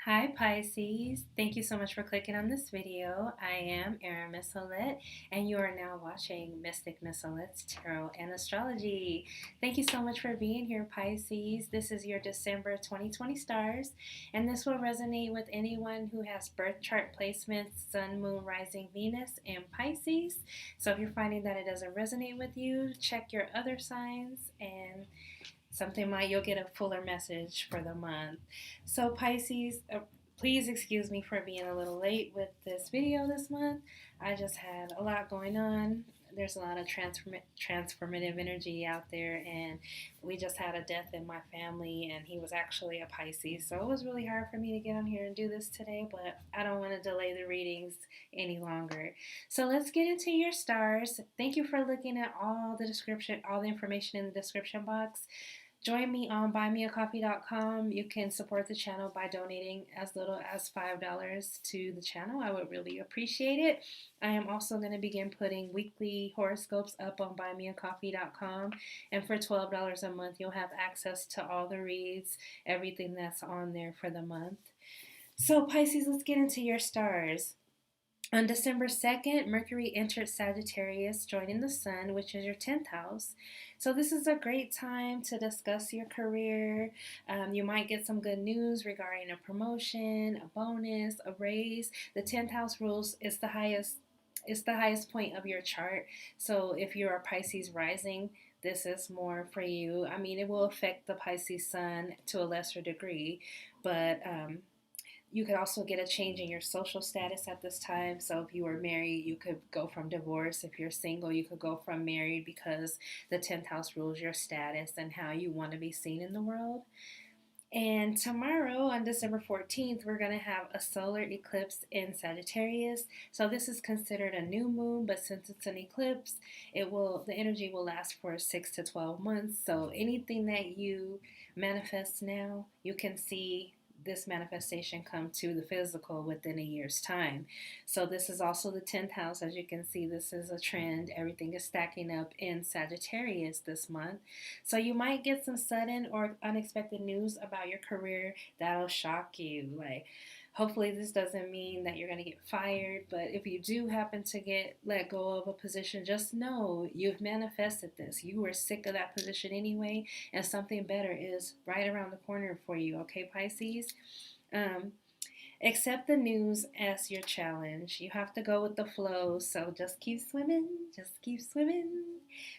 Hi Pisces, thank you so much for clicking on this video. I am Rune Message, and you are now watching Mystic Miz Olette's Tarot and Astrology. Thank you so much for being here, Pisces. This is your December 2020 stars, and this will resonate with anyone who has birth chart placements, Sun, Moon, Rising, Venus, and Pisces. So if you're finding that it doesn't resonate with you, check your other signs and you'll get a fuller message for the month. So Pisces, please excuse me for being a little late with this video this month. I just had a lot going on. There's a lot of transformative energy out there, and we just had a death in my family, and he was actually a Pisces, so it was really hard for me to get on here and do this today, but I don't want to delay the readings any longer. So let's get into your stars. Thank you for looking at all the information in the description box. Join me on buymeacoffee.com. You can support the channel by donating as little as $5 to the channel. I would really appreciate it. I am also going to begin putting weekly horoscopes up on buymeacoffee.com. And for $12 a month, you'll have access to all the reads, everything that's on there for the month. So Pisces, let's get into your stars. On December 2nd, Mercury entered Sagittarius, joining the Sun, which is your 10th house. So this is a great time to discuss your career. You might get some good news regarding a promotion, a bonus, a raise. The 10th house rules is the highest point of your chart. So if you're a Pisces rising, this is more for you. I mean, it will affect the Pisces Sun to a lesser degree, but you could also get a change in your social status at this time. So if you were married, you could go from divorce. If you're single, you could go from married, because the 10th house rules your status and how you want to be seen in the world. And tomorrow, on December 14th, we're going to have a solar eclipse in Sagittarius. So this is considered a new moon, but since it's an eclipse, the energy will last for 6 to 12 months. So anything that you manifest now, you can see this manifestation come to the physical within a year's time. So this is also the 10th house. As you can see, this is a trend. Everything is stacking up in Sagittarius this month. So you might get some sudden or unexpected news about your career that'll shock you. Like, hopefully this doesn't mean that you're going to get fired, but if you do happen to get let go of a position, just know you've manifested this. You were sick of that position anyway, and something better is right around the corner for you, okay, Pisces? Um, Accept the news as your challenge. You have to go with the flow, so just keep swimming, just keep swimming.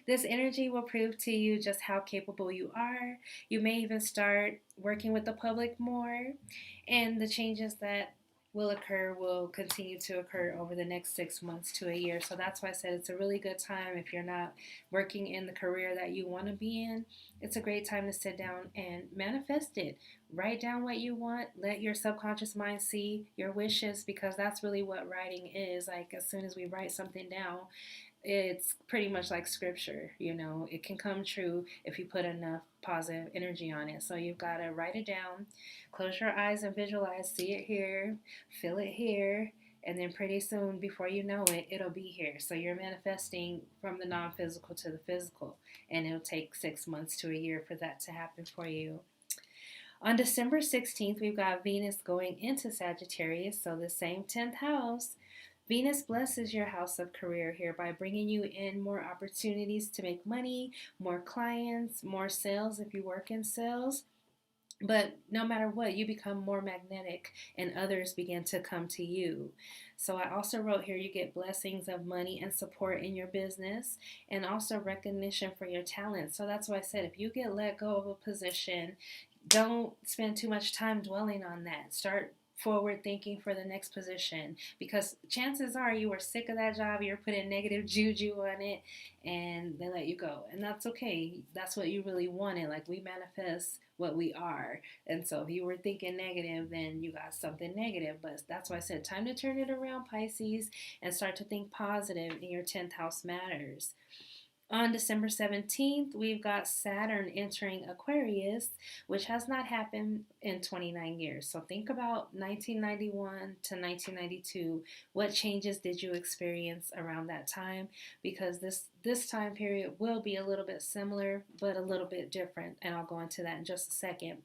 This energy will prove to you just how capable you are. You may even start working with the public more, and the changes that will continue to occur over the next 6 months to a year. So that's why I said it's a really good time if you're not working in the career that you want to be in. It's a great time to sit down and manifest it. Write down what you want. Let your subconscious mind see your wishes, because that's really what writing is. Like, as soon as we write something down, it's pretty much like scripture. It can come true if you put enough positive energy on it. So you've got to write it down, close your eyes and visualize, see it here, feel it here, and then pretty soon, before you know it, it'll be here. So you're manifesting from the non-physical to the physical, and it'll take 6 months to a year for that to happen for you. On December 16th, we've got Venus going into Sagittarius, so the same 10th house. Venus blesses your house of career here by bringing you in more opportunities to make money, more clients, more sales if you work in sales. But no matter what, you become more magnetic and others begin to come to you. So I also wrote here, you get blessings of money and support in your business, and also recognition for your talent. So that's why I said, if you get let go of a position, don't spend too much time dwelling on that. Start forward thinking for the next position, because chances are you were sick of that job, you're putting negative juju on it, and they let you go. And that's okay. That's what you really wanted. Like, we manifest what we are. And so if you were thinking negative, then you got something negative. But that's why I said, time to turn it around, Pisces, and start to think positive, in your 10th house matters. On December 17th, we've got Saturn entering Aquarius, which has not happened in 29 years. So think about 1991 to 1992. What changes did you experience around that time? Because this time period will be a little bit similar, but a little bit different. And I'll go into that in just a second.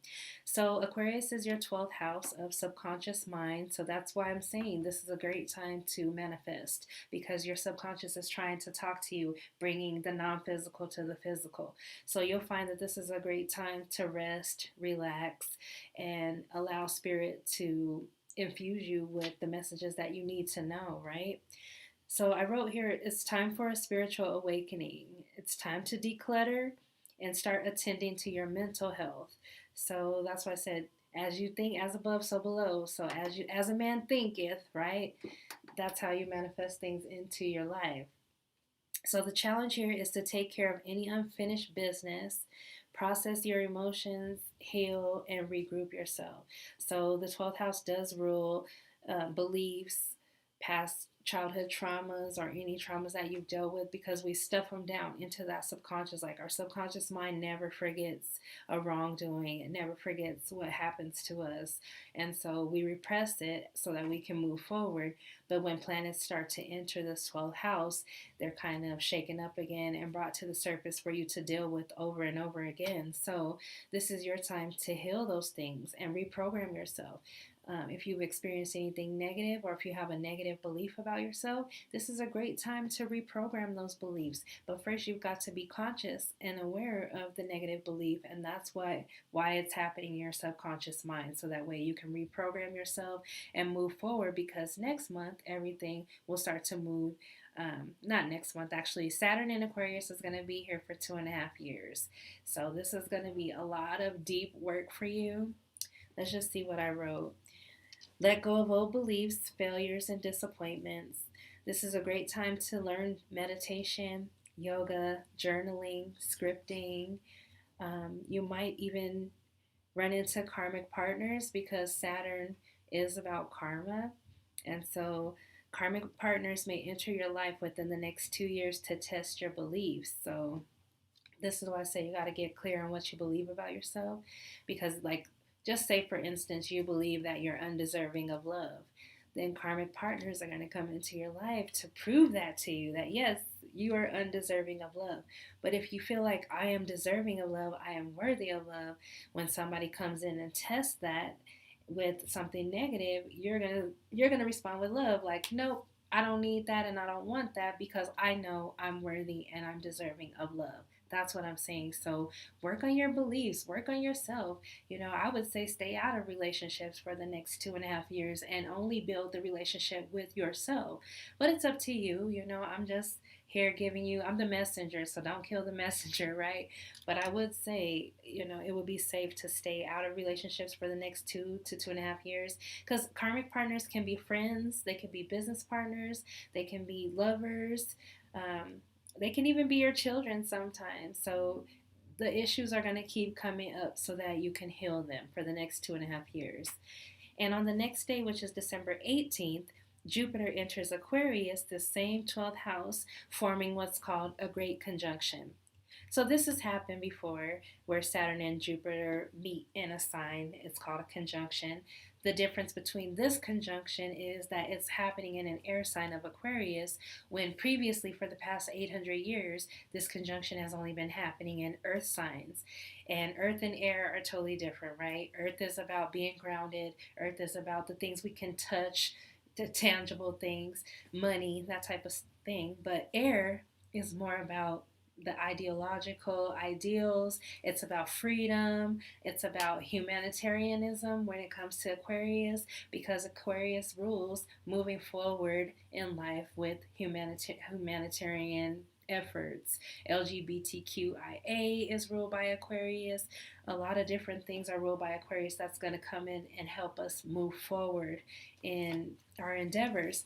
So Aquarius is your 12th house of subconscious mind. So that's why I'm saying this is a great time to manifest, because your subconscious is trying to talk to you, bringing the non-physical to the physical. So you'll find that this is a great time to rest, relax, and allow spirit to infuse you with the messages that you need to know, right? So I wrote here, it's time for a spiritual awakening. It's time to declutter and start attending to your mental health. So that's why I said, as you think, as above, so below. So as a man thinketh, right? That's how you manifest things into your life. So the challenge here is to take care of any unfinished business, process your emotions, heal, and regroup yourself. So the 12th house does rule beliefs, past childhood traumas, or any traumas that you've dealt with, because we stuff them down into that subconscious. Like, our subconscious mind never forgets a wrongdoing. It never forgets what happens to us. And so we repress it so that we can move forward. But when planets start to enter this 12th house, they're kind of shaken up again and brought to the surface for you to deal with over and over again. So this is your time to heal those things and reprogram yourself. If you've experienced anything negative, or if you have a negative belief about yourself, this is a great time to reprogram those beliefs. But first, you've got to be conscious and aware of the negative belief, and that's why it's happening in your subconscious mind. So that way you can reprogram yourself and move forward, because next month everything will start to move. Not next month, actually. Saturn in Aquarius is going to be here for 2.5 years. So this is going to be a lot of deep work for you. Let's just see what I wrote. Let go of old beliefs, failures, and disappointments. This is a great time to learn meditation, yoga, journaling, scripting. You might even run into karmic partners, because Saturn is about karma. And so karmic partners may enter your life within the next 2 years to test your beliefs. So this is why I say you got to get clear on what you believe about yourself, because, like, just say, for instance, you believe that you're undeserving of love. Then karmic partners are going to come into your life to prove that to you, that yes, you are undeserving of love. But if you feel like, I am deserving of love, I am worthy of love, when somebody comes in and tests that with something negative, you're gonna respond with love, like, nope, I don't need that and I don't want that, because I know I'm worthy and I'm deserving of love. That's what I'm saying. So work on your beliefs, work on yourself. I would say stay out of relationships for the next 2.5 years and only build the relationship with yourself. But it's up to you. I'm just here giving you, I'm the messenger, so don't kill the messenger, right? But I would say, it would be safe to stay out of relationships for the next 2 to 2.5 years, because karmic partners can be friends, they can be business partners, they can be lovers, they can even be your children sometimes. So the issues are going to keep coming up so that you can heal them for the next 2.5 years. And on the next day, which is December 18th, Jupiter enters Aquarius, the same 12th house, forming what's called a great conjunction. So this has happened before, where Saturn and Jupiter meet in a sign. It's called a conjunction. The difference between this conjunction is that it's happening in an air sign of Aquarius, when previously, for the past 800 years, this conjunction has only been happening in earth signs. And earth and air are totally different, right? Earth is about being grounded. Earth is about the things we can touch, the tangible things, money, that type of thing. But air is more about the ideological ideals. It's about freedom. It's about humanitarianism when it comes to Aquarius, because Aquarius rules moving forward in life with humanitarian efforts. LGBTQIA is ruled by Aquarius. A lot of different things are ruled by Aquarius that's going to come in and help us move forward in our endeavors.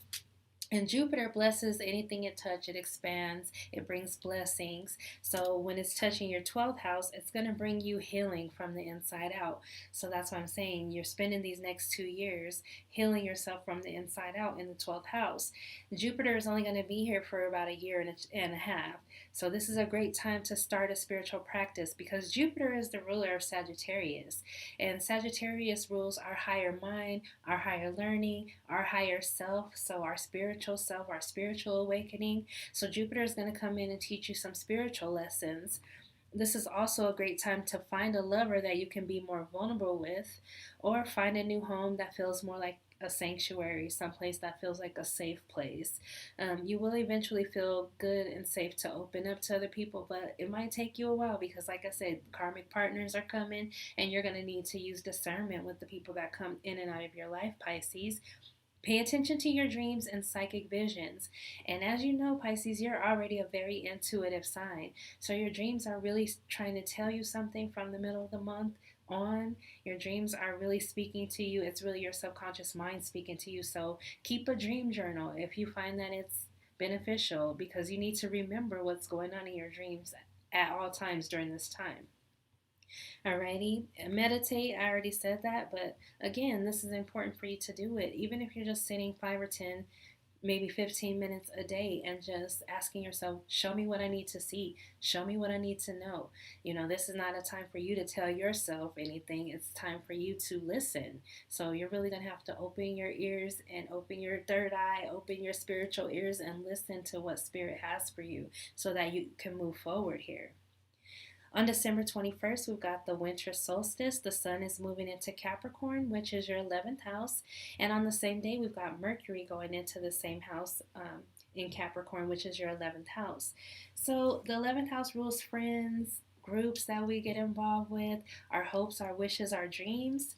And Jupiter blesses anything it touches. It expands. It brings blessings. So when it's touching your 12th house, it's going to bring you healing from the inside out. So that's what I'm saying. You're spending these next 2 years healing yourself from the inside out in the 12th house. Jupiter is only going to be here for about a year and a half. So this is a great time to start a spiritual practice, because Jupiter is the ruler of Sagittarius. And Sagittarius rules our higher mind, our higher learning, our higher self. So our spiritual spiritual self, our spiritual awakening. So Jupiter is going to come in and teach you some spiritual lessons. This is also a great time to find a lover that you can be more vulnerable with, or find a new home that feels more like a sanctuary, someplace that feels like a safe place. You will eventually feel good and safe to open up to other people, but it might take you a while because, like I said, karmic partners are coming, and you're going to need to use discernment with the people that come in and out of your life, Pisces. Pay attention to your dreams and psychic visions. And as you know, Pisces, you're already a very intuitive sign. So your dreams are really trying to tell you something from the middle of the month on. Your dreams are really speaking to you. It's really your subconscious mind speaking to you. So keep a dream journal if you find that it's beneficial, because you need to remember what's going on in your dreams at all times during this time. Alrighty, meditate. I already said that, but again, this is important for you to do it. Even if you're just sitting 5 or 10, maybe 15 minutes a day and just asking yourself, show me what I need to see, show me what I need to know. You know, this is not a time for you to tell yourself anything, it's time for you to listen. So you're really going to have to open your ears and open your third eye, open your spiritual ears, and listen to what Spirit has for you so that you can move forward here. On December 21st, we've got the winter solstice. The sun is moving into Capricorn, which is your 11th house. And on the same day, we've got Mercury going into the same house in Capricorn, which is your 11th house. So the 11th house rules friends, groups that we get involved with, our hopes, our wishes, our dreams.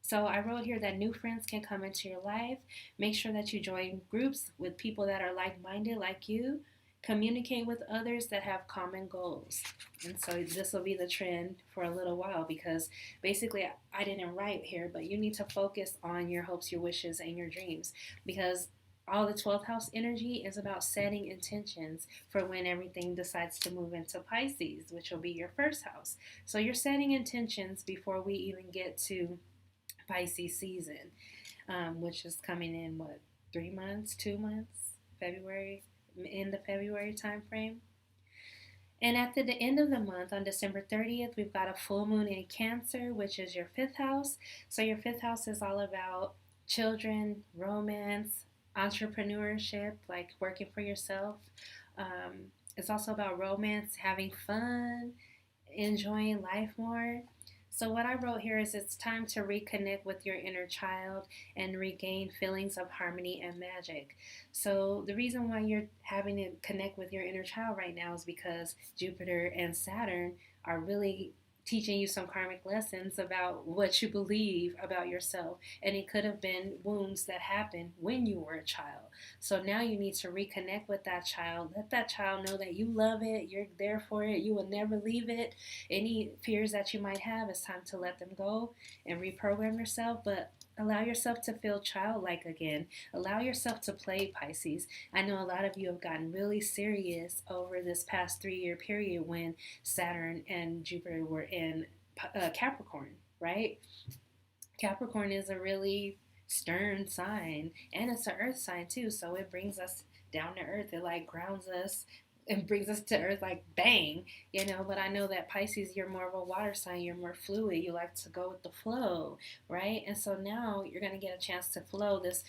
So I wrote here that new friends can come into your life. Make sure that you join groups with people that are like-minded like you. Communicate with others that have common goals. And so this will be the trend for a little while, because basically I didn't write here, but you need to focus on your hopes, your wishes, and your dreams, because all the 12th house energy is about setting intentions for when everything decides to move into Pisces, which will be your first house. So you're setting intentions before we even get to Pisces season, which is coming in, 3 months, 2 months, February, in the February time frame. And at the end of the month, on December 30th, we've got a full moon in Cancer, which is your 5th house. So your 5th house is all about children, romance, entrepreneurship, like working for yourself. It's also about romance, having fun, enjoying life more. So what I wrote here is it's time to reconnect with your inner child and regain feelings of harmony and magic. So the reason why you're having to connect with your inner child right now is because Jupiter and Saturn are really teaching you some karmic lessons about what you believe about yourself. And it could have been wounds that happened when you were a child. So now you need to reconnect with that child. Let that child know that you love it, you're there for it, you will never leave it. Any fears that you might have, it's time to let them go and reprogram yourself. But allow yourself to feel childlike again. Allow yourself to play, Pisces. I know a lot of you have gotten really serious over this past 3-year period when Saturn and Jupiter were in Capricorn, right? Capricorn is a really stern sign, and it's an earth sign too, so it brings us down to earth. It like grounds us and brings us to earth like bang, you know. But I know that Pisces, you're more of a water sign, you're more fluid, you like to go with the flow, right? And so now you're going to get a chance to flow. This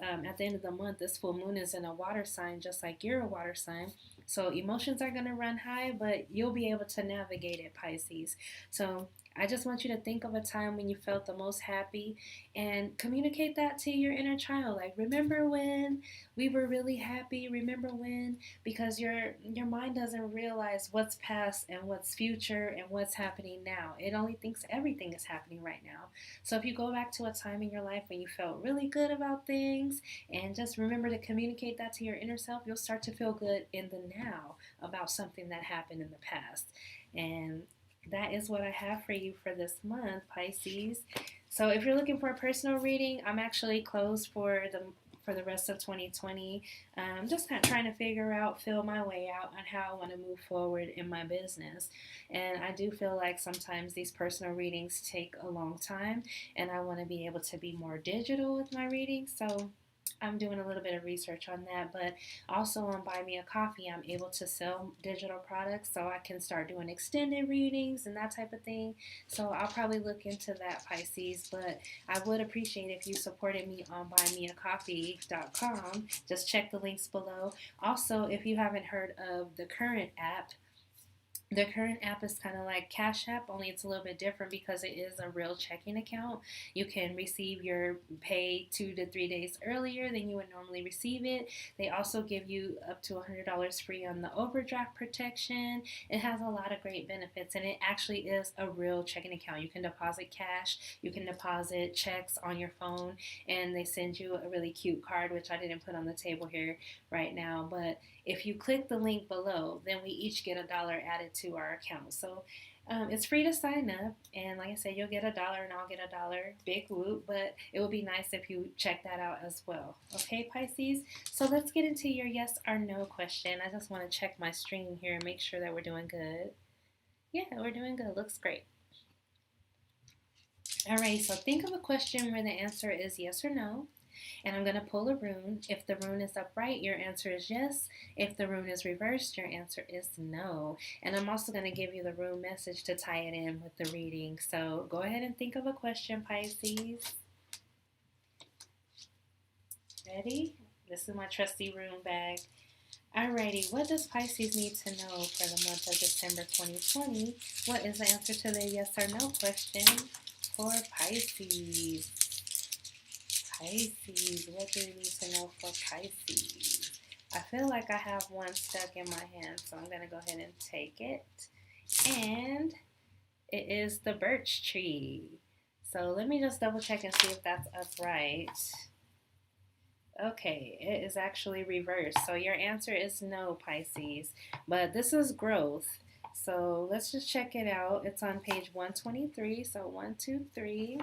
at the end of the month, this full moon is in a water sign, just like you're a water sign. So emotions are going to run high, but you'll be able to navigate it, Pisces. So I just want you to think of a time when you felt the most happy and communicate that to your inner child. Like, remember when we were really happy? Remember when? Because your mind doesn't realize what's past and what's future and what's happening now. It only thinks everything is happening right now. So if you go back to a time in your life when you felt really good about things and just remember to communicate that to your inner self, you'll start to feel good in the now about something that happened in the past. And that is what I have for you for this month, Pisces. So if you're looking for a personal reading, I'm actually closed for the rest of 2020. I'm just kind of trying to feel my way out on how I want to move forward in my business. And I do feel like sometimes these personal readings take a long time, and I want to be able to be more digital with my readings. So I'm doing a little bit of research on that, but also on Buy Me a Coffee, I'm able to sell digital products so I can start doing extended readings and that type of thing. So I'll probably look into that, Pisces, but I would appreciate if you supported me on buymeacoffee.com. Just check the links below. Also, if you haven't heard of the current app is kind of like Cash App, only it's a little bit different because it is a real checking account. You can receive your pay 2 to 3 days earlier than you would normally receive it. They also give you up to $100 free on the overdraft protection. It has a lot of great benefits, and it actually is a real checking account. You can deposit cash, you can deposit checks on your phone, and they send you a really cute card, which I didn't put on the table here right now, but if you click the link below, then we each get $1 added to our account. So it's free to sign up, and like I said, you'll get $1 and I'll get $1. Big whoop, but it would be nice if you check that out as well. Okay, Pisces? So let's get into your yes or no question. I just want to check my stream here and make sure that we're doing good. Yeah, we're doing good. Looks great. Alright, so think of a question where the answer is yes or no. And I'm going to pull a rune. If the rune is upright, your answer is yes. If the rune is reversed, your answer is no. And I'm also going to give you the rune message to tie it in with the reading. So go ahead and think of a question, Pisces. Ready? This is my trusty rune bag. Alrighty, what does Pisces need to know for the month of December 2020? What is the answer to the yes or no question for Pisces? Pisces, what do we need to know for Pisces? I feel like I have one stuck in my hand, so I'm going to go ahead and take it. And it is the birch tree. So let me just double check and see if that's upright. Okay, it is actually reversed. So your answer is no, Pisces. But this is growth. So let's just check it out. It's on page 123. So 1, 2, 3.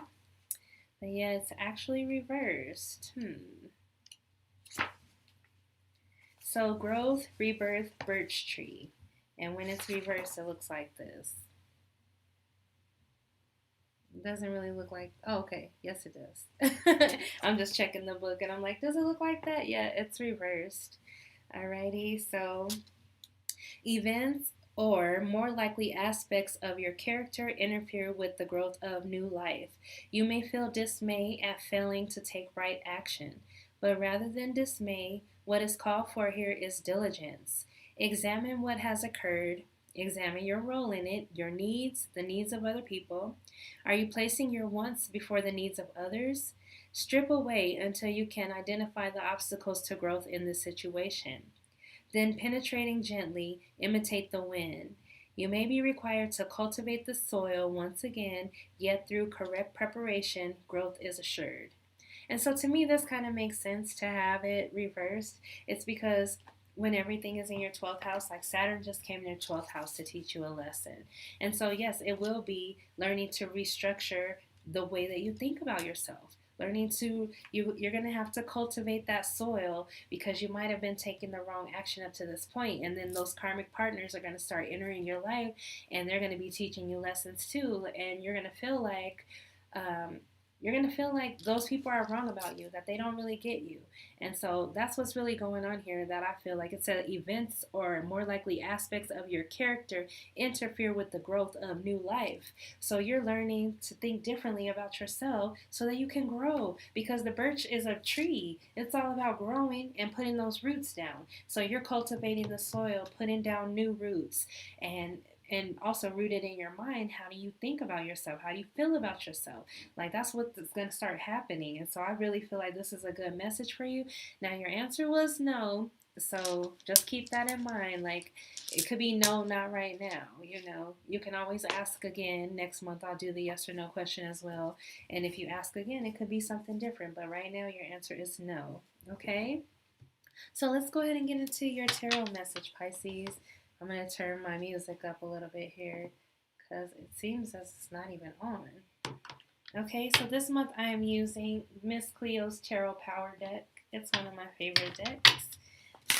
But yeah, it's actually reversed. So growth, rebirth, birch tree. And when it's reversed, it looks like this. It doesn't really look like, oh, okay. Yes, it does. I'm just checking the book and I'm like, does it look like that? Yeah, it's reversed. Alrighty, so events or more likely aspects of your character interfere with the growth of new life. You may feel dismay at failing to take right action, but rather than dismay, what is called for here is diligence. Examine what has occurred. Examine your role in it, your needs, the needs of other people. Are you placing your wants before the needs of others? Strip away until you can identify the obstacles to growth in this situation. Then, penetrating gently, imitate the wind. You may be required to cultivate the soil once again, yet through correct preparation, growth is assured. And so to me, this kind of makes sense to have it reversed. It's because when everything is in your 12th house, like Saturn just came in your 12th house to teach you a lesson. And so, yes, it will be learning to restructure the way that you think about yourself. Learning to, you're going to have to cultivate that soil because you might have been taking the wrong action up to this point. And then those karmic partners are going to start entering your life and they're going to be teaching you lessons too. And you're going to feel like, those people are wrong about you, that they don't really get you. And so that's what's really going on here, that I feel like it said events or more likely aspects of your character interfere with the growth of new life. So you're learning to think differently about yourself so that you can grow, because the birch is a tree. It's all about growing and putting those roots down. So you're cultivating the soil, putting down new roots, and also rooted in your mind. How do you think about yourself? How do you feel about yourself? Like, that's what's going to start happening. And so I really feel like this is a good message for you. Now, your answer was no. So just keep that in mind. Like, it could be no, not right now. You can always ask again. Next month, I'll do the yes or no question as well. And if you ask again, it could be something different. But right now, your answer is no. Okay? So let's go ahead and get into your tarot message, Pisces. I'm going to turn my music up a little bit here because it seems as it's not even on. Okay, so this month I am using Miss Cleo's Tarot Power deck. It's one of my favorite decks.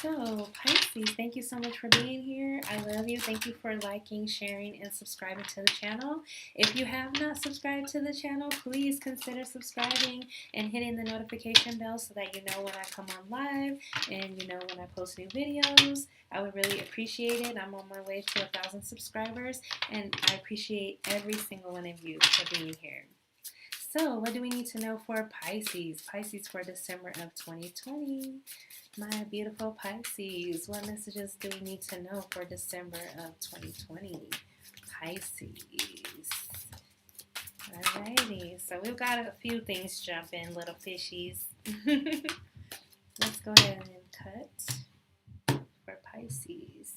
So, Pisces, thank you so much for being here. I love you. Thank you for liking, sharing, and subscribing to the channel. If you have not subscribed to the channel, please consider subscribing and hitting the notification bell so that you know when I come on live and you know when I post new videos. I would really appreciate it. I'm on my way to 1,000 subscribers, and I appreciate every single one of you for being here. So, what do we need to know for Pisces? Pisces for December of 2020. My beautiful Pisces, what messages do we need to know for December of 2020? Pisces. Alrighty, so we've got a few things jump in, little fishies. Let's go ahead and cut for Pisces.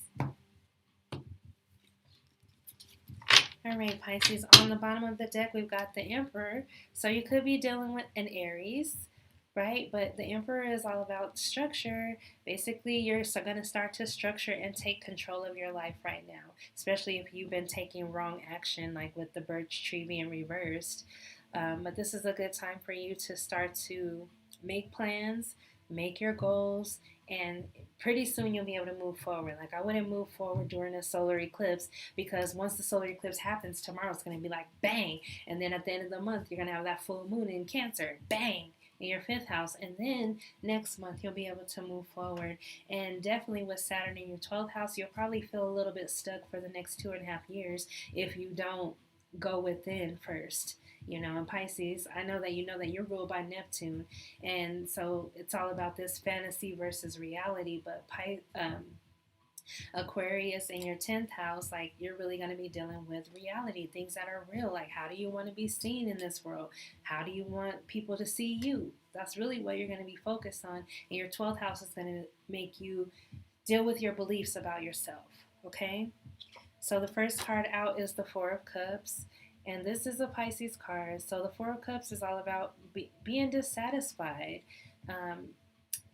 Alright, Pisces, on the bottom of the deck, we've got the Emperor. So you could be dealing with an Aries, right? But the Emperor is all about structure. Basically, you're going to start to structure and take control of your life right now, especially if you've been taking wrong action, like with the birch tree being reversed. But this is a good time for you to start to make plans, make your goals, and pretty soon you'll be able to move forward. Like, I wouldn't move forward during a solar eclipse, because once the solar eclipse happens, tomorrow's going to be like bang, and then at the end of the month you're going to have that full moon in Cancer, bang, in your 5th house, and then next month you'll be able to move forward. And definitely with Saturn in your 12th house, you'll probably feel a little bit stuck for the next 2.5 years if you don't go within first. You know, in Pisces, I know that you know that you're ruled by Neptune, and so it's all about this fantasy versus reality. But Aquarius in your 10th house, like, you're really going to be dealing with reality, things that are real. Like, how do you want to be seen in this world? How do you want people to see you? That's really what you're going to be focused on. And your 12th house is going to make you deal with your beliefs about yourself, okay? So the first card out is the Four of Cups. And this is a Pisces card. So the Four of Cups is all about being dissatisfied,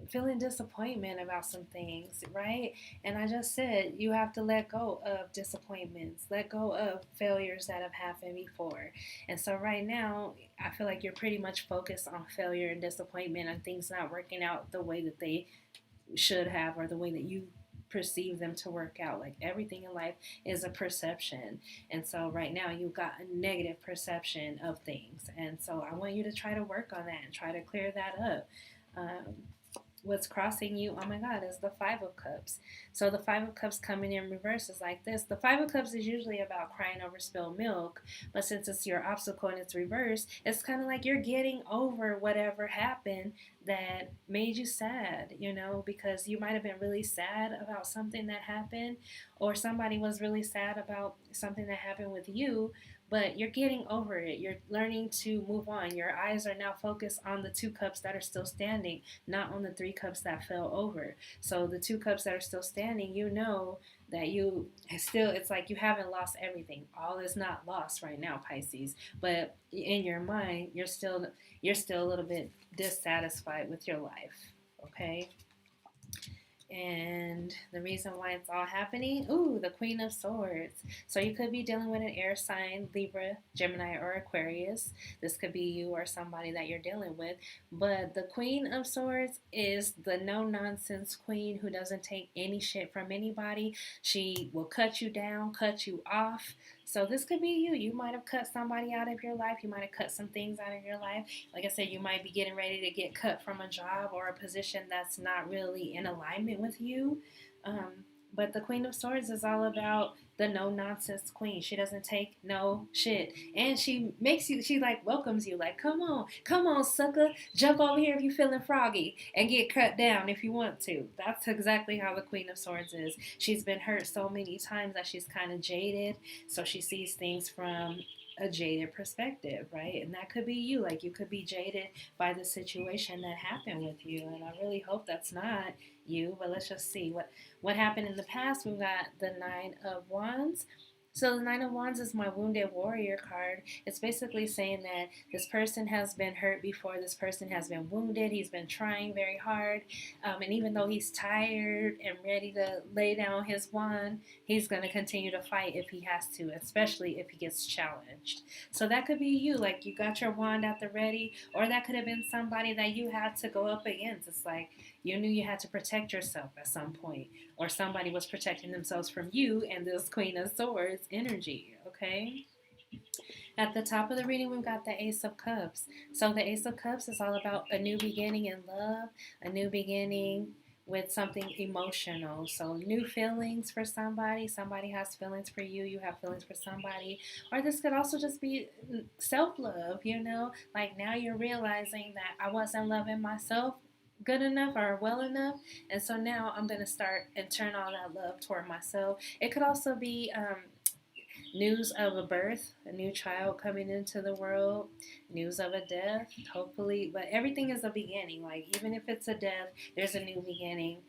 feeling disappointment about some things, right? And I just said you have to let go of disappointments, let go of failures that have happened before. And so right now, I feel like you're pretty much focused on failure and disappointment and things not working out the way that they should have, or the way that you perceive them to work out. Like, everything in life is a perception, and so right now you've got a negative perception of things, and so I want you to try to work on that and try to clear that up. What's crossing you, oh my God, is the Five of Cups. So the Five of Cups coming in reverse is like this. The Five of Cups is usually about crying over spilled milk, but since it's your obstacle and it's reversed, it's kind of like you're getting over whatever happened that made you sad, you know, because you might have been really sad about something that happened, or somebody was really sad about something that happened with you, but you're getting over it. You're learning to move on. Your eyes are now focused on the 2 cups that are still standing, not on the 3 cups that fell over. So the 2 cups that are still standing, you know that you still, it's like you haven't lost everything. All is not lost right now, Pisces. But in your mind, you're still a little bit dissatisfied with your life, okay? And the reason why it's all happening, the Queen of Swords. So you could be dealing with an air sign, Libra, Gemini, or Aquarius. This could be you or somebody that you're dealing with. But the Queen of Swords is the no-nonsense queen who doesn't take any shit from anybody. She will cut you down, cut you off. So this could be you. You might have cut somebody out of your life. You might have cut some things out of your life. Like I said, you might be getting ready to get cut from a job or a position that's not really in alignment with you. But the Queen of Swords is all about the no-nonsense queen. She doesn't take no shit. And she like welcomes you. Like, come on, sucker. Jump over here if you're feeling froggy and get cut down if you want to. That's exactly how the Queen of Swords is. She's been hurt so many times that she's kind of jaded. So she sees things from a jaded perspective, right? And that could be you. Like, you could be jaded by the situation that happened with you. And I really hope that's not you, but let's just see what happened in the past. We've got the Nine of Wands. So the Nine of Wands is my Wounded Warrior card. It's basically saying that this person has been hurt before. This person has been wounded. He's been trying very hard. And even though he's tired and ready to lay down his wand, he's going to continue to fight if he has to, especially if he gets challenged. So that could be you. Like you got your wand at the ready, or that could have been somebody that you had to go up against. It's like you knew you had to protect yourself at some point, or somebody was protecting themselves from you and this Queen of Swords energy, okay? At the top of the reading, we've got the Ace of Cups. So the Ace of Cups is all about a new beginning in love, a new beginning with something emotional. So new feelings for somebody. Somebody has feelings for you. You have feelings for somebody. Or this could also just be self-love, you know? Like now you're realizing that I wasn't loving myself good enough or well enough, and so now I'm going to start and turn all that love toward myself. It could also be news of a birth, a new child coming into the world, news of a death, hopefully, but everything is a beginning. Like even if it's a death, there's a new beginning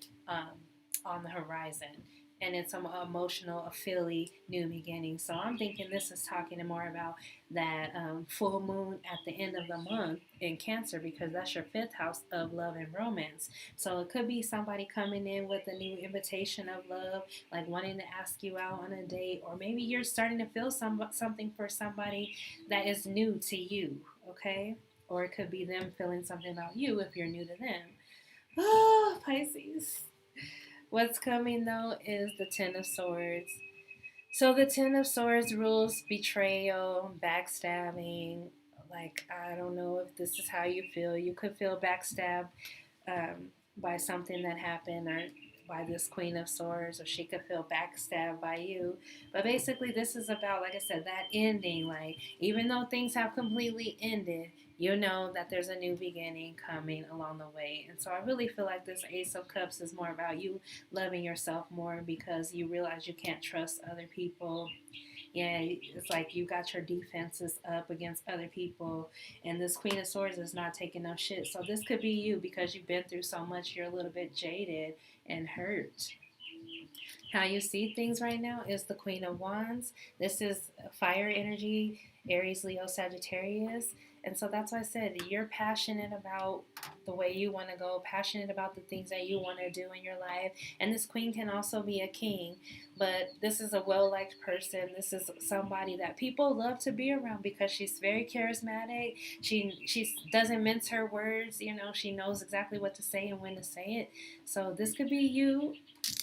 on the horizon. And it's an emotional, a feely new beginning. So I'm thinking this is talking more about that full moon at the end of the month in Cancer, because that's your fifth house of love and romance. So it could be somebody coming in with a new invitation of love, like wanting to ask you out on a date, or maybe you're starting to feel something for somebody that is new to you, okay? Or it could be them feeling something about you if you're new to them. Oh, Pisces. What's coming though is the Ten of Swords. So the Ten of Swords rules betrayal, backstabbing. Like, I don't know if this is how you feel. You could feel backstabbed by something that happened, or by this Queen of Swords, or she could feel backstabbed by you. But basically, this is about, like I said, that ending. Like, even though things have completely ended, you know that there's a new beginning coming along the way. And so I really feel like this Ace of Cups is more about you loving yourself more, because you realize you can't trust other people. Yeah, it's like you got your defenses up against other people, and this Queen of Swords is not taking no shit. So this could be you, because you've been through so much, you're a little bit jaded and hurt. How you see things right now is the Queen of Wands. This is fire energy, Aries, Leo, Sagittarius. And so that's why I said you're passionate about the way you want to go, passionate about the things that you want to do in your life. And this queen can also be a king, but this is a well-liked person. This is somebody that people love to be around, because she's very charismatic. She doesn't mince her words. You know, she knows exactly what to say and when to say it. So this could be you.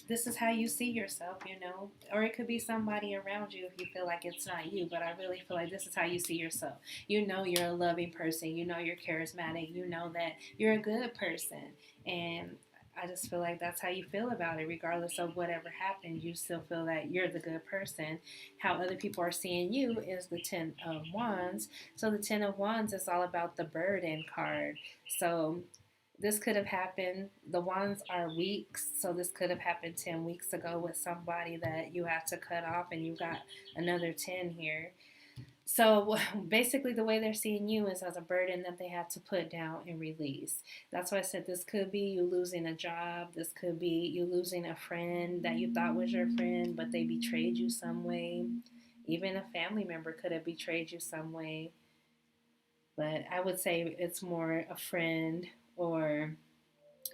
This is how you see yourself, you know, or it could be somebody around you if you feel like it's not you. But I really feel like this is how you see yourself. You know you're a loving person. You know you're charismatic. You know that you're a good person. And I just feel like that's how you feel about it. Regardless of whatever happened, you still feel that you're the good person. How other people are seeing you is the Ten of Wands. So the Ten of Wands is all about the burden card. So this could have happened. The wands are weeks, so this could have happened 10 weeks ago with somebody that you had to cut off, and you got another 10 here. So basically, the way they're seeing you is as a burden that they had to put down and release. That's why I said this could be you losing a job. This could be you losing a friend that you thought was your friend, but they betrayed you some way. Even a family member could have betrayed you some way. But I would say it's more a friend or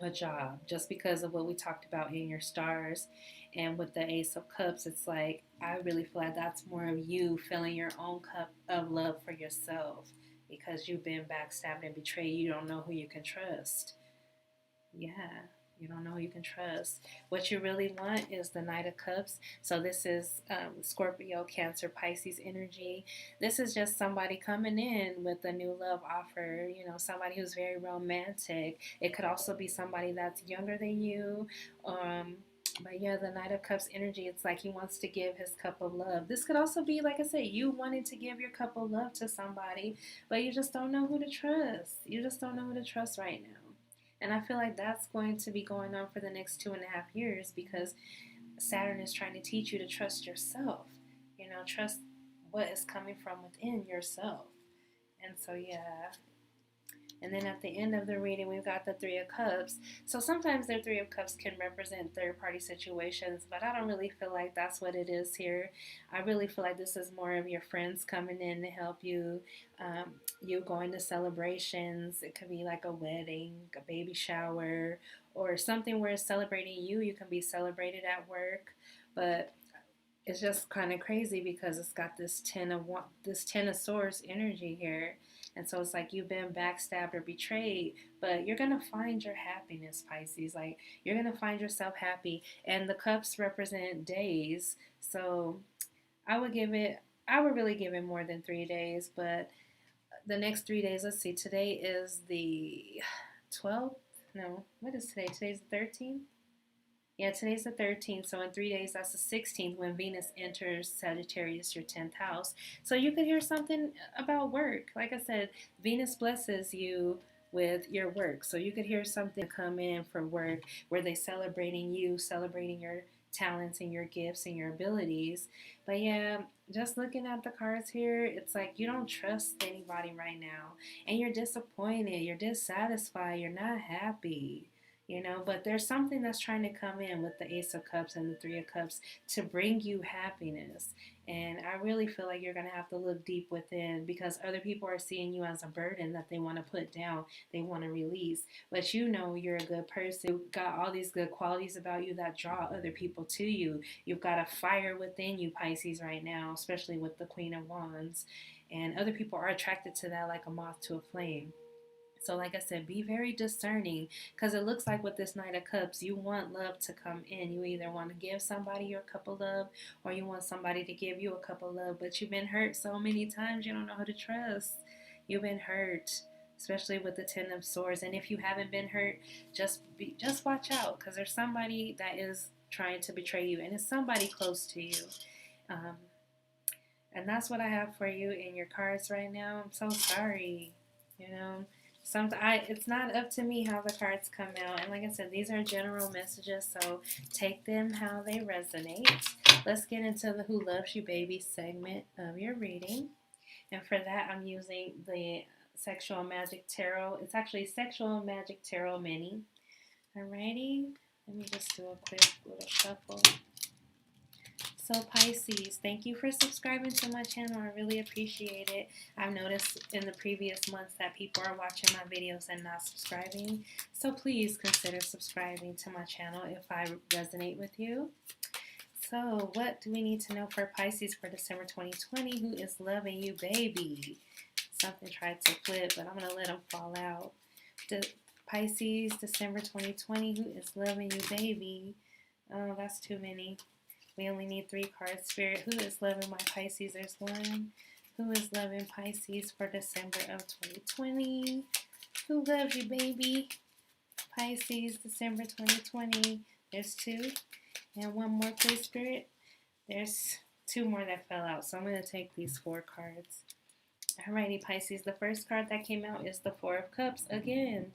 a job, just because of what we talked about in your stars. And with the Ace of Cups, it's like I really feel like that's more of you filling your own cup of love for yourself, because you've been backstabbed and betrayed. You don't know who you can trust. Yeah, you don't know who you can trust. What you really want is the Knight of Cups. So this is Scorpio, Cancer, Pisces energy. This is just somebody coming in with a new love offer, you know, somebody who's very romantic. It could also be somebody that's younger than you. But yeah, the Knight of Cups energy, it's like he wants to give his cup of love. This could also be, like I said, you wanting to give your cup of love to somebody, but you just don't know who to trust. You just don't know who to trust right now. And I feel like that's going to be going on for the next 2.5 years, because Saturn is trying to teach you to trust yourself. You know, trust what is coming from within yourself. And so, yeah. And then at the end of the reading, we've got the Three of Cups. So sometimes the Three of Cups can represent third-party situations, but I don't really feel like that's what it is here. I really feel like this is more of your friends coming in to help you, you going to celebrations. It could be like a wedding, a baby shower, or something where it's celebrating you. You can be celebrated at work, but it's just kind of crazy because it's got this Ten of Swords energy here. And so it's like you've been backstabbed or betrayed, but you're going to find your happiness, Pisces. Like, you're going to find yourself happy. And the cups represent days. So I would really give it more than 3 days. But the next 3 days, let's see, today is the 12th. No, what is today? Today's the 13th? Yeah, today's the 13th, so in 3 days, that's the 16th when Venus enters Sagittarius, your 10th house. So you could hear something about work. Like I said, Venus blesses you with your work. So you could hear something come in for work where they're celebrating you, celebrating your talents and your gifts and your abilities. But yeah, just looking at the cards here, it's like you don't trust anybody right now. And you're disappointed, you're dissatisfied, you're not happy. But there's something that's trying to come in with the Ace of Cups and the Three of Cups to bring you happiness. And I really feel like you're going to have to look deep within because other people are seeing you as a burden that they want to put down, they want to release. But you're a good person. You've got all these good qualities about you that draw other people to you. You've got a fire within you, Pisces, right now, especially with the Queen of Wands. And other people are attracted to that like a moth to a flame. So, like I said, be very discerning because it looks like with this Knight of Cups, you want love to come in. You either want to give somebody your cup of love or you want somebody to give you a cup of love. But you've been hurt so many times, you don't know who to trust. You've been hurt, especially with the Ten of Swords. And if you haven't been hurt, just watch out because there's somebody that is trying to betray you and it's somebody close to you. Um, and that's what I have for you in your cards right now. I'm so sorry, you know. It's not up to me how the cards come out. And like I said, these are general messages, so take them how they resonate. Let's get into the Who Loves You Baby segment of your reading. And for that, I'm using the Sexual Magic Tarot. It's actually Sexual Magic Tarot Mini. Alrighty. Let me just do a quick little shuffle. So Pisces, thank you for subscribing to my channel. I really appreciate it. I've noticed in the previous months that people are watching my videos and not subscribing. So please consider subscribing to my channel if I resonate with you. So what do we need to know for Pisces for December 2020? Who is loving you, baby? Something tried to flip, but I'm going to let them fall out. Pisces, December 2020, who is loving you, baby? Oh, that's too many. We only need 3 cards. Spirit, who is loving my Pisces? There's 1. Who is loving Pisces for December of 2020? Who loves you, baby? Pisces, December 2020. There's 2. And 1 more, please, Spirit. There's 2 more that fell out. So I'm going to take these 4 cards. Alrighty, Pisces. The first card that came out is the Four of Cups again.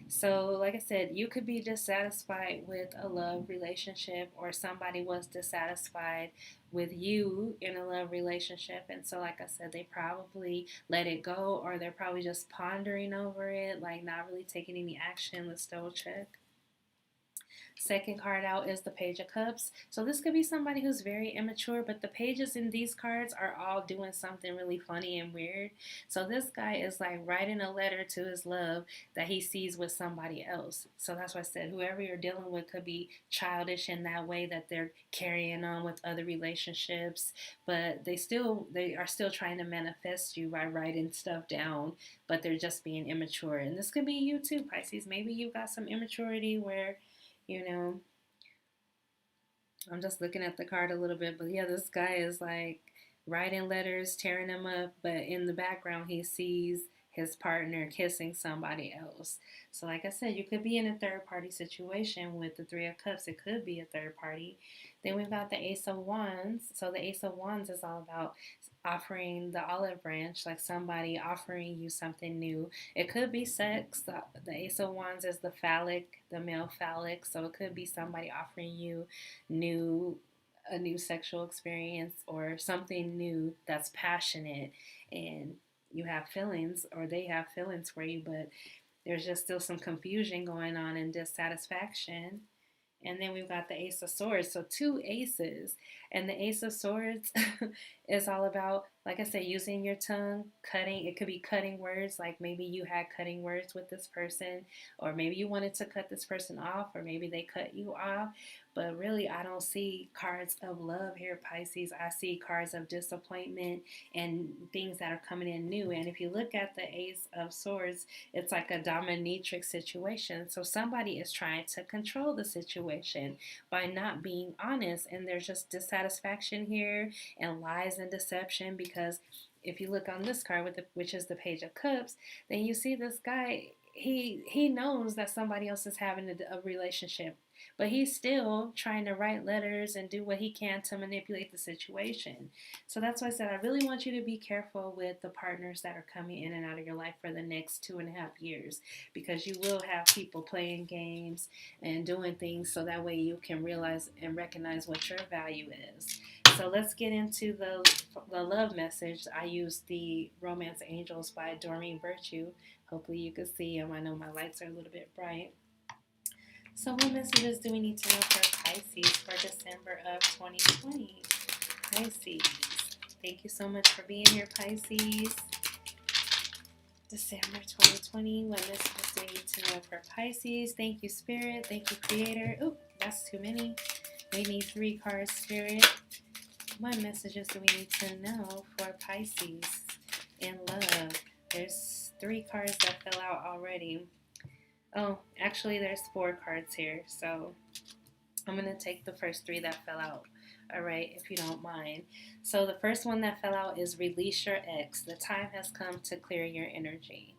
So, like I said, you could be dissatisfied with a love relationship or somebody was dissatisfied with you in a love relationship. And so, like I said, they probably let it go or they're probably just pondering over it, like not really taking any action. Let's double check. Second card out is the Page of Cups. So this could be somebody who's very immature, but the pages in these cards are all doing something really funny and weird. So this guy is like writing a letter to his love that he sees with somebody else. So that's why I said whoever you're dealing with could be childish in that way that they're carrying on with other relationships, but they are still trying to manifest you by writing stuff down, but they're just being immature. And this could be you too, Pisces. Maybe you've got some immaturity where I'm just looking at the card a little bit, but yeah, this guy is like writing letters, tearing them up, but in the background he sees his partner kissing somebody else. So like I said, you could be in a third party situation with the Three of Cups. It could be a third party. Then we've got the Ace of Wands. So the Ace of Wands is all about offering the olive branch, like somebody offering you something new. It could be sex. The Ace of Wands is the phallic, the male phallic. So it could be somebody offering you a new sexual experience or something new that's passionate and you have feelings, or they have feelings for you, but there's just still some confusion going on and dissatisfaction. And then we've got the Ace of Swords. So two aces. And the Ace of Swords is all about, like I said, using your tongue, cutting. It could be cutting words, like maybe you had cutting words with this person, or maybe you wanted to cut this person off, or maybe they cut you off. But really, I don't see cards of love here, Pisces. I see cards of disappointment and things that are coming in new. And if you look at the Ace of Swords, it's like a dominatrix situation. So somebody is trying to control the situation by not being honest. And there's just dissatisfaction here and lies and deception, because if you look on this card, which is the Page of Cups, then you see this guy, he knows that somebody else is having a relationship, but he's still trying to write letters and do what he can to manipulate the situation. So that's why I said I really want you to be careful with the partners that are coming in and out of your life for the next 2.5 years, because you will have people playing games and doing things so that way you can realize and recognize what your value is. So let's get into the love message. I used the Romance Angels by Doreen Virtue. Hopefully you can see them. I know my lights are a little bit bright. So what messages do we need to know for Pisces for December of 2020? Pisces. Thank you so much for being here, Pisces. December 2020. What messages do we need to know for Pisces? Thank you, Spirit. Thank you, Creator. Oh, that's too many. We need 3 cards, Spirit. What messages do we need to know for Pisces in love? There's 3 cards that fell out already. Oh, actually there's 4 cards here, so I'm going to take the first 3 that fell out, all right, if you don't mind. So the first one that fell out is release your ex. The time has come to clear your energy.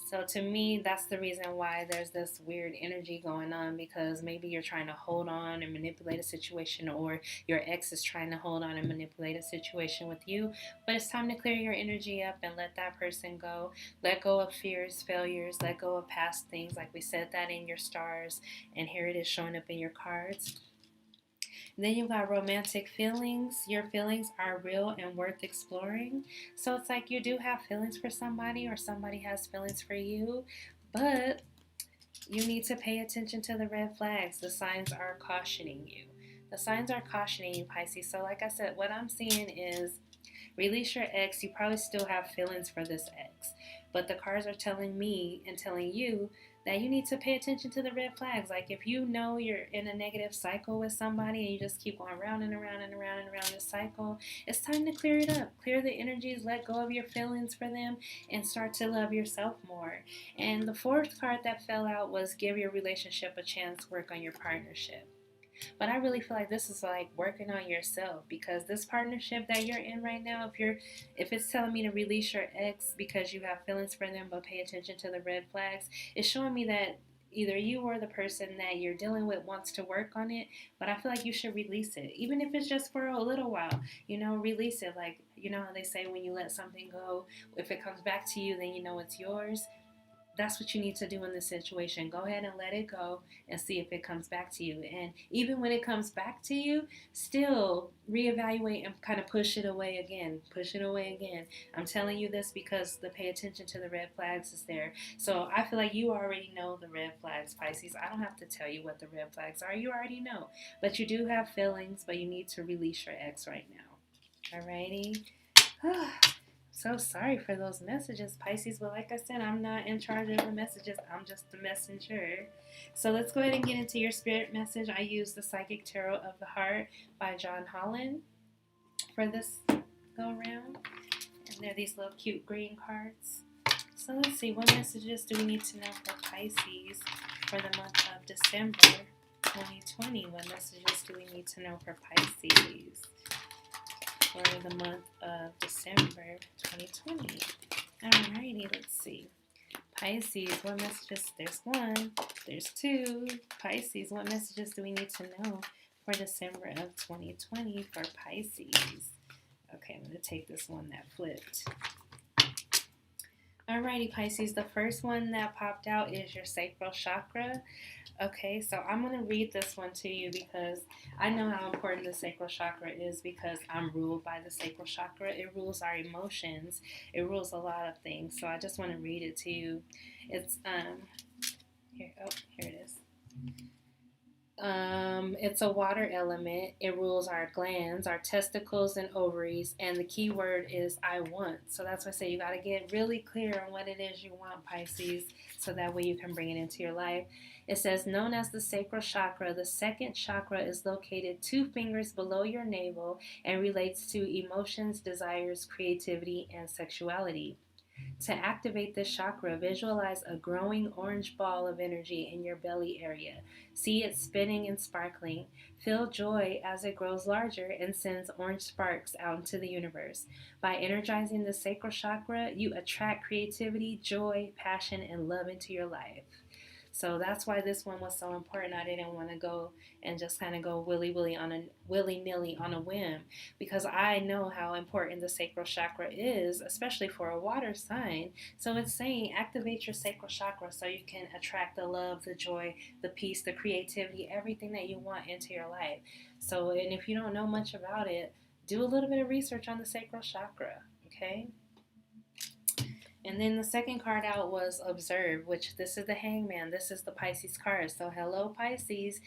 So to me, that's the reason why there's this weird energy going on, because maybe you're trying to hold on and manipulate a situation, or your ex is trying to hold on and manipulate a situation with you. But it's time to clear your energy up and let that person go. Let go of fears, failures, let go of past things, like we said that in your stars, and here it is showing up in your cards. Then you've got romantic feelings. Your feelings are real and worth exploring. So it's like you do have feelings for somebody, or somebody has feelings for you, but you need to pay attention to the red flags. The signs are cautioning you. The signs are cautioning you, Pisces. So like I said, what I'm seeing is release your ex. You probably still have feelings for this ex, but the cards are telling me and telling you that you need to pay attention to the red flags. Like if you know you're in a negative cycle with somebody and you just keep going round and around and around and around this cycle, it's time to clear it up. Clear the energies, let go of your feelings for them, and start to love yourself more. And the 4th card that fell out was give your relationship a chance, work on your partnership. But I really feel like this is like working on yourself, because this partnership that you're in right now, if it's telling me to release your ex because you have feelings for them but pay attention to the red flags, it's showing me that either you or the person that you're dealing with wants to work on it, but I feel like you should release it, even if it's just for a little while. Release it. Like, you know how they say when you let something go, if it comes back to you, then you know it's yours. That's what you need to do in this situation. Go ahead and let it go and see if it comes back to you. And even when it comes back to you, still reevaluate and kind of push it away again. Push it away again. I'm telling you this because the pay attention to the red flags is there. So I feel like you already know the red flags, Pisces. I don't have to tell you what the red flags are. You already know. But you do have feelings, but you need to release your ex right now. Alrighty. So sorry for those messages, Pisces, but like I said, I'm not in charge of the messages. I'm just the messenger. So let's go ahead and get into your spirit message. I use the Psychic Tarot of the Heart by John Holland for this go around. And they're these little cute green cards. So let's see, what messages do we need to know for Pisces for the month of December 2020? What messages do we need to know for Pisces for the month of December 2020? Alrighty, let's see. Pisces, what messages? There's 1, there's 2. Pisces, what messages do we need to know for December of 2020 for Pisces? Okay, I'm going to take this one that flipped. Alrighty, Pisces, the first one that popped out is your sacral chakra. Okay, so I'm going to read this one to you because I know how important the sacral chakra is because I'm ruled by the sacral chakra. It rules our emotions. It rules a lot of things. So I just want to read it to you. It's here it is. It's a water element. It rules our glands, our testicles, and ovaries. And the key word is I want. So that's why I say you got to get really clear on what it is you want, Pisces, so that way you can bring it into your life. It says, known as the sacral chakra, the second chakra is located 2 fingers below your navel and relates to emotions, desires, creativity, and sexuality. To activate this chakra, visualize a growing orange ball of energy in your belly area. See it spinning and sparkling. Feel joy as it grows larger and sends orange sparks out into the universe. By energizing the sacral chakra, you attract creativity, joy, passion, and love into your life. So that's why this one was so important. I didn't want to go and just kind of go willy-nilly on a whim, because I know how important the sacral chakra is, especially for a water sign. So it's saying activate your sacral chakra so you can attract the love, the joy, the peace, the creativity, everything that you want into your life. So, and if you don't know much about it, do a little bit of research on the sacral chakra, okay? And then the second card out was Observe, which this is the Hangman. This is the Pisces card. So hello, Pisces.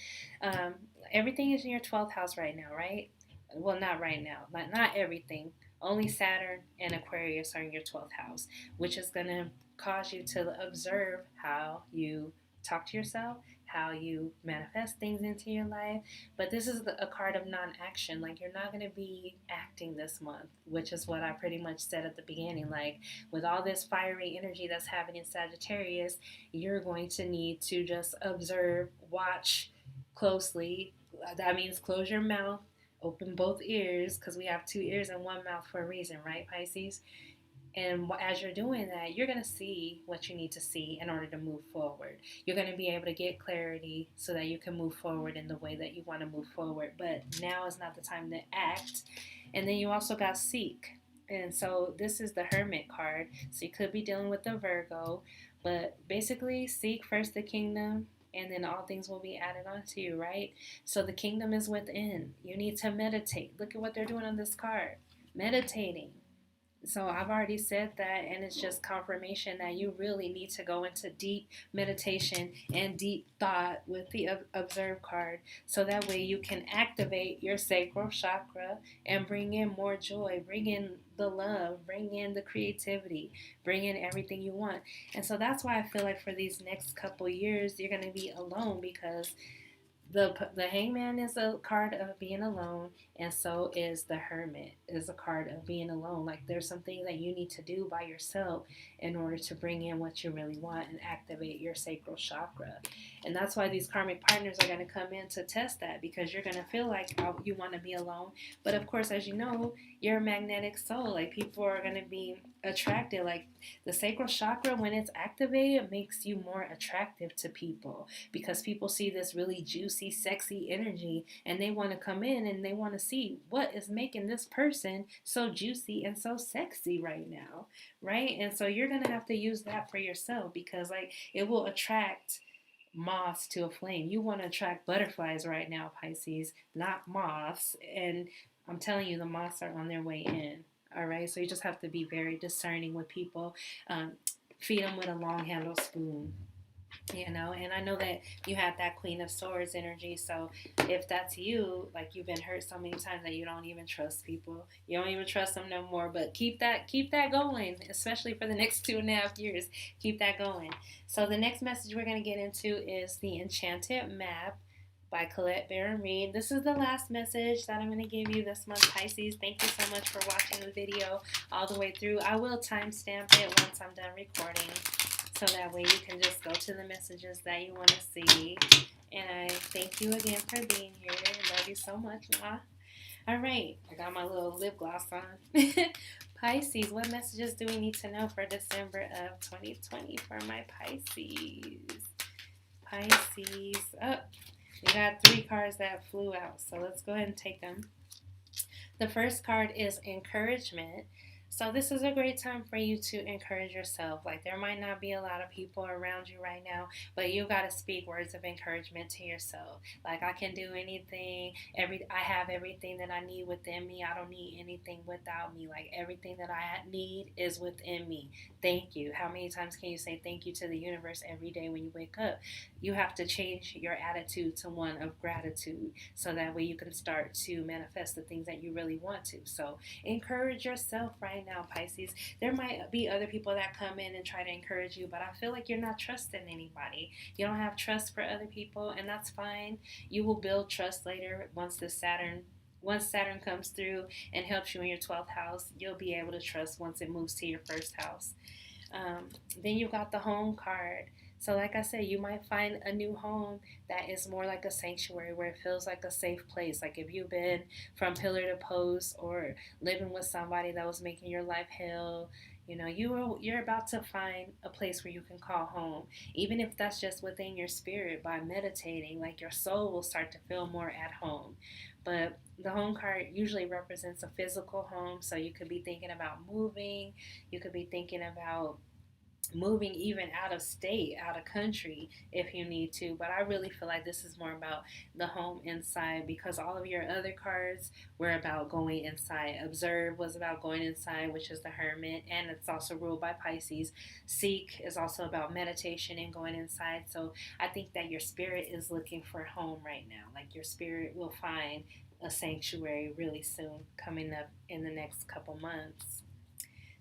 Um, Everything is in your 12th house right now, right? Well, not right now. Not everything. Only Saturn and Aquarius are in your 12th house, which is going to cause you to observe how you talk to yourself, how you manifest things into your life. But this is a card of non-action. Like, you're not going to be acting this month, which is what I pretty much said at the beginning. Like, with all this fiery energy that's happening in Sagittarius, you're going to need to just observe, watch closely. That means close your mouth, open both ears, because we have 2 ears and 1 mouth for a reason, right, Pisces? And as you're doing that, you're going to see what you need to see in order to move forward. You're going to be able to get clarity so that you can move forward in the way that you want to move forward. But now is not the time to act. And then you also got Seek. And so this is the Hermit card. So you could be dealing with the Virgo. But basically, seek first the kingdom, and then all things will be added onto you, right? So the kingdom is within. You need to meditate. Look at what they're doing on this card. Meditating. So I've already said that, and it's just confirmation that you really need to go into deep meditation and deep thought with the Observe card, so that way you can activate your sacral chakra and bring in more joy, bring in the love, bring in the creativity, bring in everything you want. And so that's why I feel like for these next couple years, you're going to be alone, because the Hangman is a card of being alone, and so is the Hermit is a card of being alone. Like, there's some things that you need to do by yourself in order to bring in what you really want and activate your sacral chakra. And that's why these karmic partners are going to come in to test that, because you're going to feel like you want to be alone. But of course, as you know, you're a magnetic soul. Like, people are going to be attracted. Like, the sacral chakra, when it's activated, makes you more attractive to people, because people see this really juicy, sexy energy, and they want to come in and they want to see what is making this person so juicy and so sexy right now, right? And so you're going to have to use that for yourself, because like, it will attract moths to a flame. You want to attract butterflies right now, Pisces, not moths. And I'm telling you, the moths are on their way in. All right, so you just have to be very discerning with people. Feed them with a long handled spoon. And I know that you have that Queen of Swords energy. So if that's you, like, you've been hurt so many times that you don't even trust people. You don't even trust them no more. But keep that going, especially for the next 2.5 years. Keep that going. So the next message we're going to get into is the Enchanted Map by Colette Baron Reed. This is the last message that I'm going to give you this month, Pisces. Thank you so much for watching the video all the way through. I will timestamp it once I'm done recording, so that way you can just go to the messages that you want to see. And I thank you again for being here. I love you so much. All right, I got my little lip gloss on. Pisces, what messages do we need to know for December of 2020 for my Pisces? Pisces. Oh, we got 3 cards that flew out, so let's go ahead and take them. The first card is Encouragement. So this is a great time for you to encourage yourself. Like there might not be a lot of people around you right now, but you got to speak words of encouragement to yourself. Like I can do anything. I have everything that I need within me. I don't need anything without me. Like everything that I need is within me. Thank you. How many times can you say thank you to the universe every day when you wake up? You have to change your attitude to one of gratitude so that way you can start to manifest the things that you really want to. So encourage yourself right now, Pisces. There might be other people that come in and try to encourage you, but I feel like you're not trusting anybody. You don't have trust for other people, and that's fine. You will build trust later once Saturn comes through and helps you in your 12th house. You'll be able to trust once it moves to your first house. Then you got the home card. So, like I said, you might find a new home that is more like a sanctuary where it feels like a safe place. Like if you've been from pillar to post or living with somebody that was making your life hell, you're about to find a place where you can call home. Even if that's just within your spirit by meditating, like your soul will start to feel more at home. But the home card usually represents a physical home, so you could be thinking about moving, you could be thinking about moving even out of state, out of country if you need to. But I really feel like this is more about the home inside because all of your other cards were about going inside. Observe was about going inside, which is the Hermit, and it's also ruled by Pisces. Seek is also about meditation and going inside. So I think that your spirit is looking for home right now. Like your spirit will find a sanctuary really soon coming up in the next couple months.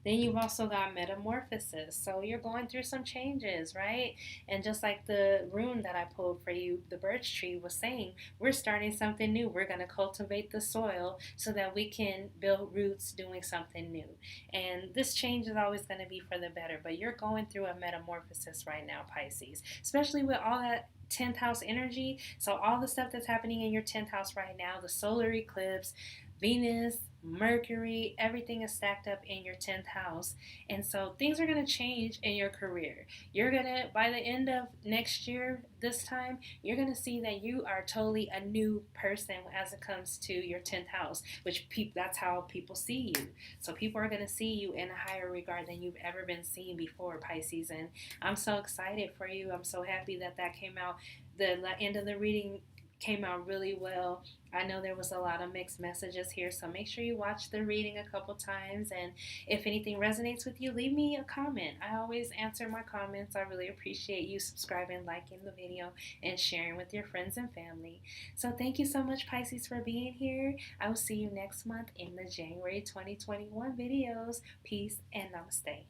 Then you've also got metamorphosis. So you're going through some changes, right? And just like the rune that I pulled for you, the birch tree was saying, we're starting something new. We're going to cultivate the soil so that we can build roots doing something new. And this change is always going to be for the better. But you're going through a metamorphosis right now, Pisces, especially with all that 10th house energy. So all the stuff that's happening in your 10th house right now, the solar eclipse, Venus, Mercury, everything is stacked up in your 10th house. And so things are going to change in your career. You're going to, by the end of next year, this time, you're going to see that you are totally a new person as it comes to your 10th house, that's how people see you. So people are going to see you in a higher regard than you've ever been seen before, Pisces. And I'm so excited for you. I'm so happy that came out. The end of the reading came out really well. I know there was a lot of mixed messages here, so make sure you watch the reading a couple times, and if anything resonates with you, leave me a comment. I always answer my comments. I really appreciate you subscribing, liking the video, and sharing with your friends and family. So thank you so much, Pisces, for being here. I will see you next month in the January 2021 videos. Peace and namaste.